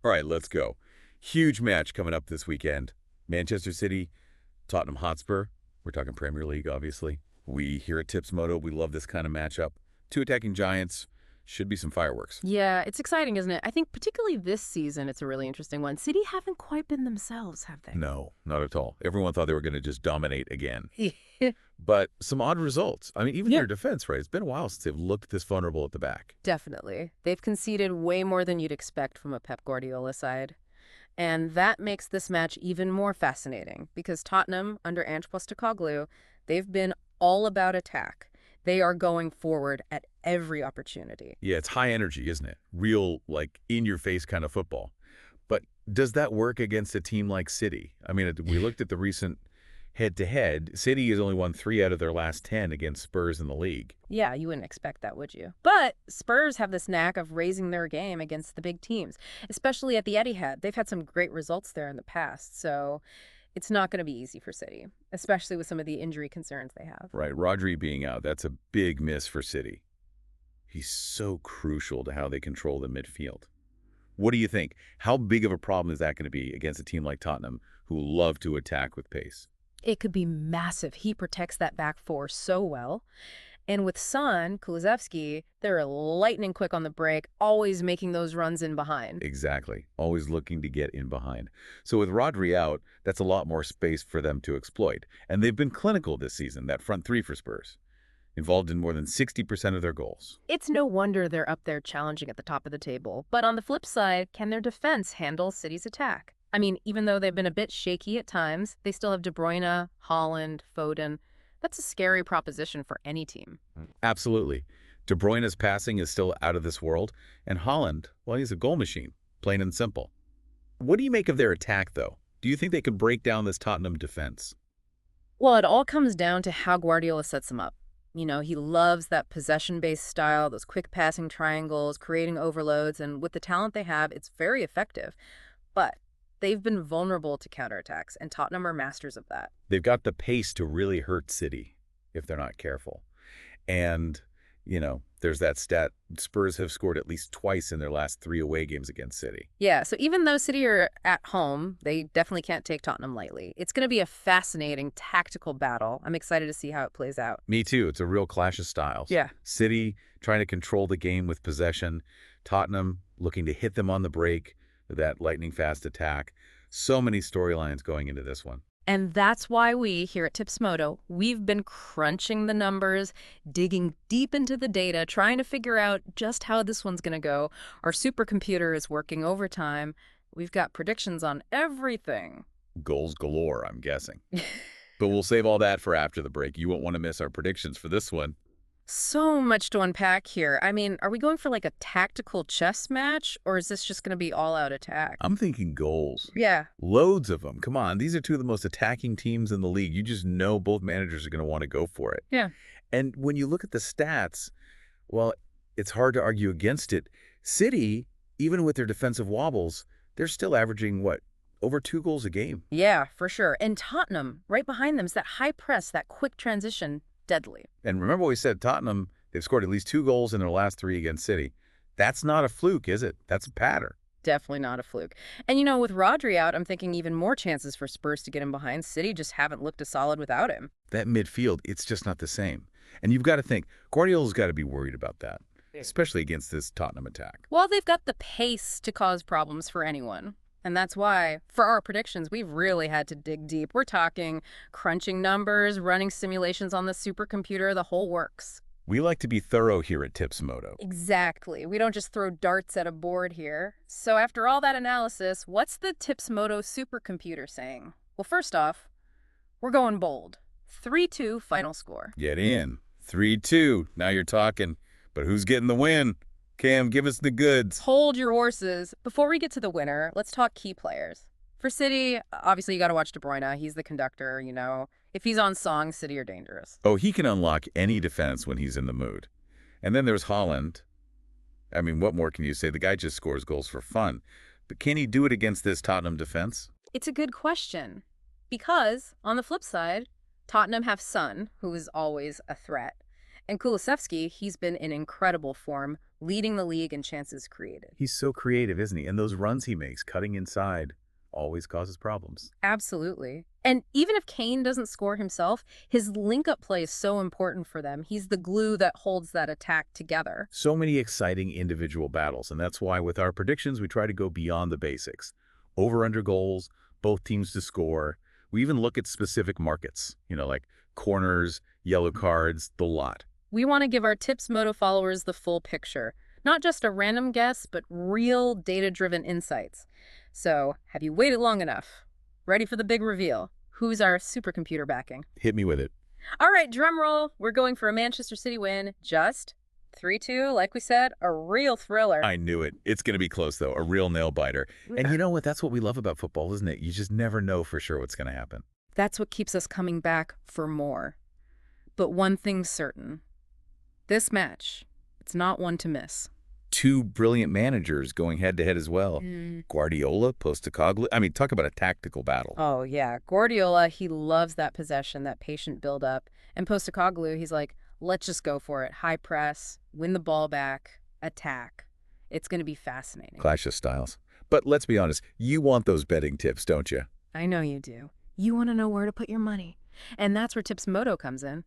All right, let's go. Huge match coming up this weekend. Manchester City, Tottenham Hotspur. We're talking Premier League, obviously. We here at Tips Moto, we love this kind of matchup. Two attacking giants. Should be some fireworks. Yeah, it's exciting, isn't it? I think particularly this season, it's a really interesting one. City haven't quite been themselves, have they? No, not at all. Everyone thought they were going to just dominate again. Yeah, But some odd results. I mean, even Yeah. their defense, right? It's been a while since they've looked this vulnerable at the back. definitely. They've conceded way more than you'd expect from a Pep Guardiola side. And that makes this match even more fascinating because Tottenham, under Ange Postecoglou, they've been all about attack. They are going forward at every opportunity. Yeah, it's high energy, isn't it? Real, like, in-your-face kind of football. But does that work against a team like City? I mean, we looked at the recent head-to-head. City has only won 3 out of their last 10 against Spurs in the league. Yeah, you wouldn't expect that, would you? But Spurs have this knack of raising their game against the big teams, especially at the Etihad. They've had some great results there in the past, so it's not going to be easy for City, especially with some of the injury concerns they have. Right, Rodri being out, that's a big miss for City. He's so crucial to how they control the midfield. What do you think? How big of a problem is that going to be against a team like Tottenham who love to attack with pace? It could be massive. He protects that back four so well. And with Son, Kulusevski, they're lightning quick on the break, always making those runs in behind. Exactly. Always looking to get in behind. So with Rodri out, that's a lot more space for them to exploit. And they've been clinical this season, that front three for Spurs, involved in more than 60% of their goals. It's no wonder they're up there challenging at the top of the table. But on the flip side, can their defense handle City's attack? I mean, even though they've been a bit shaky at times, they still have De Bruyne, Haaland, Foden. That's a scary proposition for any team. Absolutely. De Bruyne's passing is still out of this world, and Haaland, well, he's a goal machine, plain and simple. What do you make of their attack, though? Do you think they could break down this Tottenham defense? Well, it all comes down to how Guardiola sets them up. You know, he loves that possession-based style, those quick passing triangles, creating overloads, and with the talent they have, it's very effective. But they've been vulnerable to counterattacks, and Tottenham are masters of that. They've got the pace to really hurt City if they're not careful. And, there's that stat. Spurs have scored at least twice in their last 3 away games against City. Yeah, so even though City are at home, they definitely can't take Tottenham lightly. It's going to be a fascinating tactical battle. I'm excited to see how it plays out. Me too. It's a real clash of styles. Yeah. City trying to control the game with possession. Tottenham looking to hit them on the break with that lightning-fast attack. So many storylines going into this one. And that's why we, here at Tipsmodo, we've been crunching the numbers, digging deep into the data, trying to figure out just how this one's going to go. Our supercomputer is working overtime. We've got predictions on everything. Goals galore, I'm guessing. But we'll save all that for after the break. You won't want to miss our predictions for this one. So much to unpack here. I mean, are we going for like a tactical chess match, or is this just going to be all-out attack? I'm thinking goals. Yeah. Loads of them. Come on. These are two of the most attacking teams in the league. You just know both managers are going to want to go for it. Yeah. And when you look at the stats, well, it's hard to argue against it. City, even with their defensive wobbles, they're still averaging, what, over 2 goals a game? Yeah, for sure. And Tottenham, right behind them, is that high press, that quick transition, deadly. And remember we said Tottenham, they've scored at least 2 goals in their last 3 against City. That's not a fluke, is it? That's a pattern. Definitely not a fluke. And with Rodri out, I'm thinking even more chances for Spurs to get him behind. City just haven't looked as solid without him. That midfield, it's just not the same. And you've got to think, Guardiola's got to be worried about that, especially against this Tottenham attack. Well, they've got the pace to cause problems for anyone. And that's why, for our predictions, we've really had to dig deep. We're talking crunching numbers, running simulations on the supercomputer, the whole works. We like to be thorough here at Tipsmodo. Exactly. We don't just throw darts at a board here. So after all that analysis, what's the Tipsmodo supercomputer saying? Well, first off, we're going bold. 3-2 final score. Get in. 3-2. Now you're talking. But who's getting the win? Cam, give us the goods. Hold your horses. Before we get to the winner, let's talk key players. For City, obviously you got to watch De Bruyne. He's the conductor, If he's on song, City are dangerous. Oh, he can unlock any defense when he's in the mood. And then there's Haaland. I mean, what more can you say? The guy just scores goals for fun. But can he do it against this Tottenham defense? It's a good question. Because, on the flip side, Tottenham have Son, who is always a threat. And Kulusevski, he's been in incredible form leading the league in chances created. He's so creative, isn't he? And those runs he makes, cutting inside, always causes problems. Absolutely. And even if Kane doesn't score himself, his link-up play is so important for them. He's the glue that holds that attack together. So many exciting individual battles, and that's why with our predictions, we try to go beyond the basics. Over-under goals, both teams to score. We even look at specific markets, like corners, yellow cards, the lot. We want to give our Tips Moto followers the full picture. Not just a random guess, but real data-driven insights. So, have you waited long enough? Ready for the big reveal? Who's our supercomputer backing? Hit me with it. All right, drum roll. We're going for a Manchester City win. Just 3-2, like we said, a real thriller. I knew it. It's going to be close, though, a real nail-biter. And you know what? That's what we love about football, isn't it? You just never know for sure what's going to happen. That's what keeps us coming back for more. But one thing's certain. This match, it's not one to miss. Two brilliant managers going head-to-head as well. Guardiola, Postecoglou. I mean, talk about a tactical battle. Oh, yeah. Guardiola, he loves that possession, that patient build-up. And Postecoglou, he's like, let's just go for it. High press, win the ball back, attack. It's going to be fascinating. Clash of styles. But let's be honest, you want those betting tips, don't you? I know you do. You want to know where to put your money. And that's where Tips Moto comes in.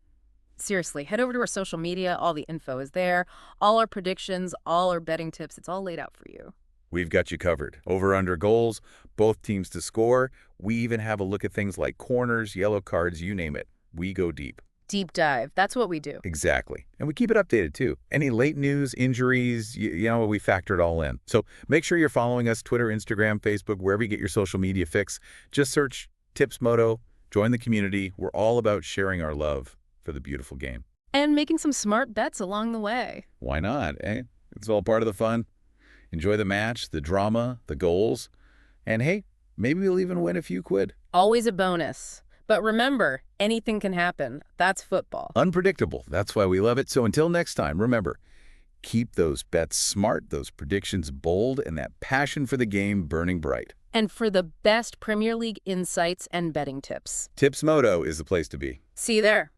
Seriously, head over to our social media. All the info is there. All our predictions, all our betting tips, it's all laid out for you. We've got you covered. Over-under goals, both teams to score. We even have a look at things like corners, yellow cards, you name it. We go deep. Deep dive. That's what we do. Exactly. And we keep it updated, too. Any late news, injuries, we factor it all in. So make sure you're following us, Twitter, Instagram, Facebook, wherever you get your social media fix. Just search Tips Moto, join the community. We're all about sharing our love for the beautiful game. And making some smart bets along the way. Why not, eh? It's all part of the fun. Enjoy the match, the drama, the goals. And hey, maybe we'll even win a few quid. Always a bonus. But remember, anything can happen. That's football. Unpredictable. That's why we love it. So until next time, remember, keep those bets smart, those predictions bold, and that passion for the game burning bright. And for the best Premier League insights and betting tips, Tips Moto is the place to be. see you there.